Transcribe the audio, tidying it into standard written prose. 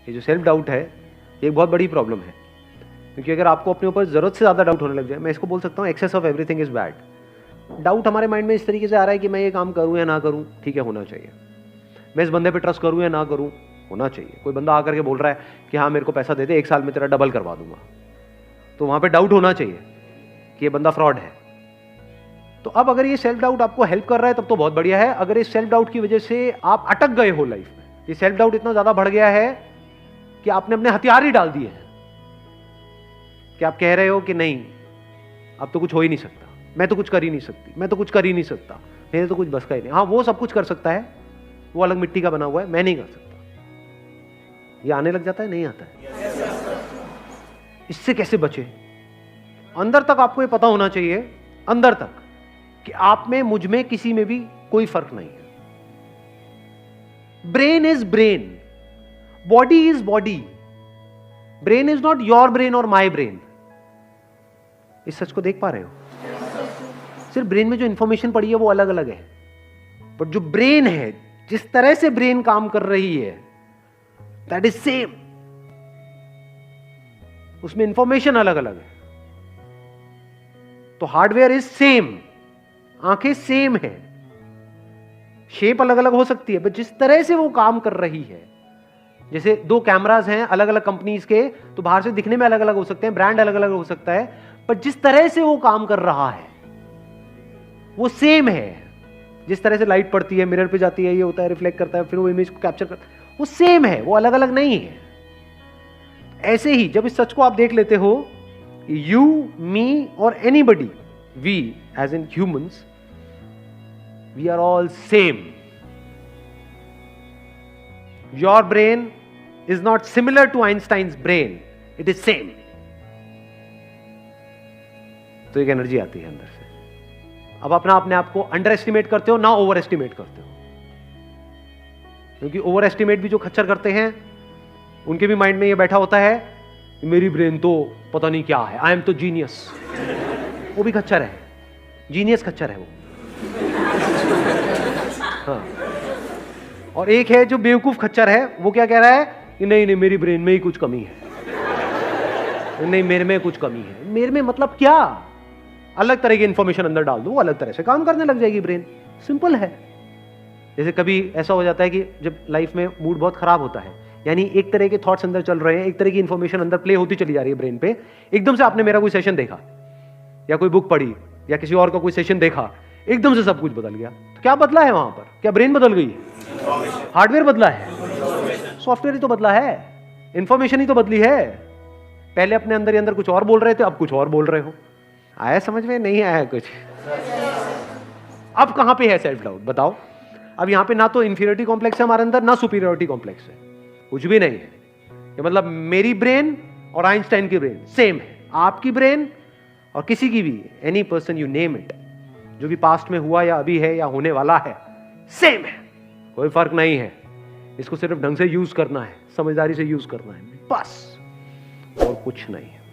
ये जो self doubt है ये एक बहुत बड़ी प्रॉब्लम है, क्योंकि अगर आपको अपने ऊपर ज़रूरत से ज़्यादा डाउट होने लग जाए, मैं इसको बोल सकता हूँ excess of everything is bad. Doubt हमारे माइंड में इस तरीके से आ रहा है कि मैं ये काम करूँ या ना करूँ, ठीक है होना चाहिए। मैं इस बंदे पे ट्रस्ट करूँ या ना करूँ, होना चाहिए। कोई बंदा आकर के बोल रहा है कि हाँ मेरे को पैसा दे दे, 1 साल में तेरा डबल करवा दूंगा, तो वहाँ पे डाउट होना चाहिए कि ये बंदा फ्रॉड है। तो अब अगर ये सेल्फ डाउट आपको हेल्प कर रहा है तब तो बहुत बढ़िया है। अगर इस सेल्फ डाउट की वजह से आप अटक गए हो लाइफ में, ये सेल्फ डाउट इतना ज्यादा बढ़ गया है कि आपने अपने हथियार ही डाल दिए हैं, कि आप कह रहे हो कि नहीं अब तो कुछ हो ही नहीं सकता, मैं तो कुछ कर ही नहीं सकती, मैं तो कुछ कर ही नहीं सकता, मेरे तो कुछ बस का ही नहीं। हाँ वो सब कुछ कर सकता है, वो अलग मिट्टी का बना हुआ है, मैं नहीं कर सकता। ये आने लग जाता है, नहीं आता है। इससे कैसे बचे? अंदर तक आपको ये पता होना चाहिए, अंदर तक, कि आप में, मुझ में, किसी में भी कोई फर्क नहीं है। Brain is brain, body is body. Brain is not your brain और माई ब्रेन। इस सच को देख पा रहे हो? सिर्फ ब्रेन में जो इंफॉर्मेशन पड़ी है वो अलग अलग है, बट जो ब्रेन है, जिस तरह से ब्रेन काम कर रही है, दैट इज सेम। उसमें इंफॉर्मेशन अलग अलग है। तो हार्डवेयर इज सेम, आंखें सेम है, शेप अलग अलग हो सकती है, बट जिस तरह से वो काम कर रही है, जैसे 2 कैमरास हैं अलग अलग कंपनीज के, तो बाहर से दिखने में अलग अलग हो सकते हैं, ब्रांड अलग अलग हो सकता है, पर जिस तरह से वो काम कर रहा है वो सेम है। जिस तरह से लाइट पड़ती है, मिरर पे जाती है, ये होता है, रिफ्लेक्ट करता है, फिर वो इमेज को कैप्चर करता है, वो सेम है, वो अलग अलग नहीं है। ऐसे ही जब इस सच को आप देख लेते हो, यू, मी और anybody, we as in humans, we are all same. Your brain is not similar to Einstein's brain, it is same. तो एक एनर्जी आती है अंदर से। अब अपने आप को अंडर एस्टिमेट करते हो ना ओवर एस्टिमेट करते हो, क्योंकि ओवर एस्टिमेट भी जो खच्चर करते हैं उनके भी माइंड में ये बैठा होता है कि मेरी ब्रेन तो पता नहीं क्या है, आई एम तो जीनियस। वो भी खच्चर है, जीनियस खच्चर है वो। हाँ। और एक है जो बेवकूफ खच्चर है, वो क्या कह रहा है कि नहीं नहीं मेरी ब्रेन में ही कुछ कमी है, नहीं मेरे में कुछ कमी है। मेरे में मतलब क्या? अलग तरह की इंफॉर्मेशन अंदर डाल दो, वो अलग तरह से काम करने लग जाएगी ब्रेन। सिंपल है। जैसे कभी ऐसा हो जाता है कि जब लाइफ में मूड बहुत खराब होता है, यानी एक तरह के थॉट्स अंदर चल रहे हैं, एक तरह की इंफॉर्मेशन अंदर प्ले होती चली जा रही है ब्रेन पे, एकदम से आपने मेरा कोई सेशन देखा या कोई बुक पढ़ी या किसी और का कोई सेशन देखा, एकदम से सब कुछ बदल गया। तो क्या बदला है वहां पर? क्या ब्रेन बदल गई है? हार्डवेयर बदला है? सॉफ्टवेयर ही तो बदला है, इंफॉर्मेशन ही तो बदली है। पहले अपने अंदर ही अंदर कुछ और बोल रहे थे, अब कुछ और बोल रहे हो। आया समझ में? नहीं आया कुछ? अब कहां पे है सेल्फ डाउट बताओ? अब यहां पे ना तो इंफीरियरिटी कॉम्प्लेक्स है हमारे अंदर, ना सुपीरियरिटी कॉम्प्लेक्स है, कुछ भी नहीं है। ये मतलब मेरी ब्रेन और आइंस्टाइन की ब्रेन सेम है, आपकी ब्रेन और किसी की भी, any person you name it, जो भी पास्ट में हुआ या अभी है या होने वाला है, सेम है, कोई फर्क नहीं है। इसको सिर्फ ढंग से यूज करना है, समझदारी से यूज करना है, बस, और कुछ नहीं है।